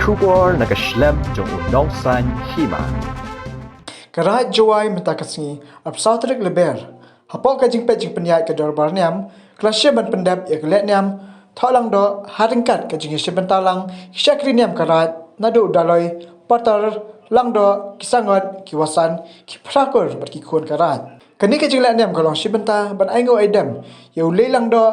Kubor nakaslem jong unongsan hima. Karat jawai mentakasni absatrik leber. Hapok kajing pejing penyat ke dorbar niam, kelasnya ban pendap ya kelet niam, thalang do haringkat kajing yesya bentalang, syakri niam karat, nado daloi, patar, lang do, kisangot, kiwasan, kiprakur berkikun karat. Kani kajing let niam kalong syabenta ban aingo aidam, ya ulay lang do,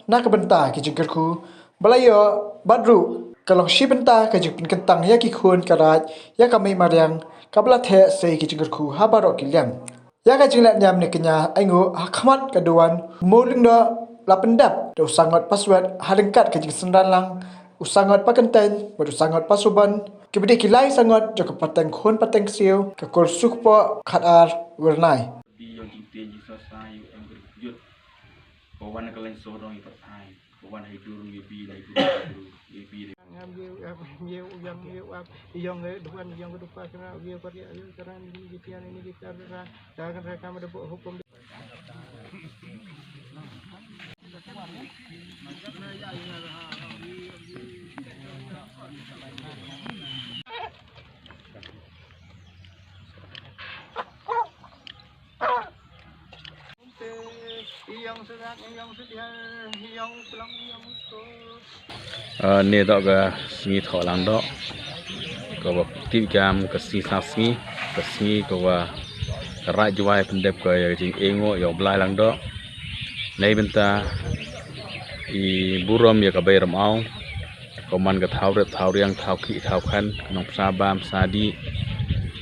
nak benta kajing kerku, balayo, badru, kalong syabenta kajing penkentang ya kikun karat, ya kami mariang, kablat he sei kajing kerku habarok kiliam. Ya kajing let nyam ni kenya aingo hakamat kaduan muling do lapendap do sangot password haringkat kajing sendan lang usangot pakenten badu sangot pasuban kebedi kilai sangot jo kapateng khon pateng siu ka kol sukpo khatar wernai yang kita jisa sayu yang berjut kawan kalian sorong itu sayu kawan hidur ngibi dari guru ngibi yang depan yang kedua kena dia pergi karena ini kita jangan mereka mendebut hukum ni dok ga singi tholang dok ko ba ti jam ke si sa singi ke singi ko wa ra juai pendep ko ya jing engo yo blai lang dok nei benta I burom ya ka bayram au ko man ga thau riang thau ki thau khan nong sa bam sa di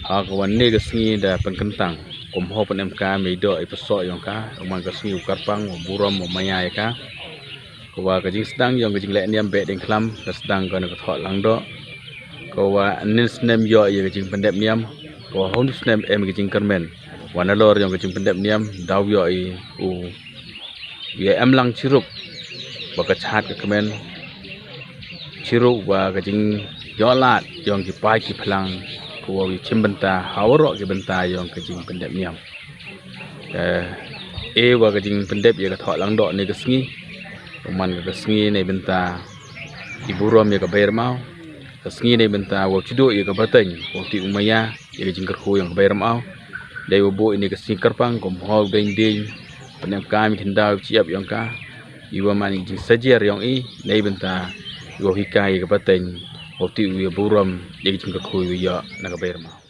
ha ko wan ne ga singi da pen kentang kum ho pen mk me do I peso yong ka man ga singi ukar pang burom mo maya ka ko wa ka jing sedang yong ka jing le niam be ding klam ka sedang ka na ka thot lang do ko wa nin snem yo ye ka jing pendep niam ko hon snem em ka jing kermen wa na lor yong ka jing pendep niam daw yo I u ye em lang chirup ba ka chat ka kemen chirup wa ka jing yo lat yong ki pai ki plang ko wa chim benta hawro ki benta yong ka jing pendep niam wa ka jing pendep ye ka thot lang do ni ka sngi man ka sngi nei benta iburom ya ka bayar mau ka sngi nei benta wo chido ya ka bateng wo ti umaya ya ka jingkar khu yang ka bayar mau dai wo bo ini ka sngi karpang kom hol ding ding penem kami tindau siap yang ka iwa mani jing sajer yang I nei benta wo hikai ya ka bateng wo ti iburom ya ka jingkar khu ya na ka bayar mau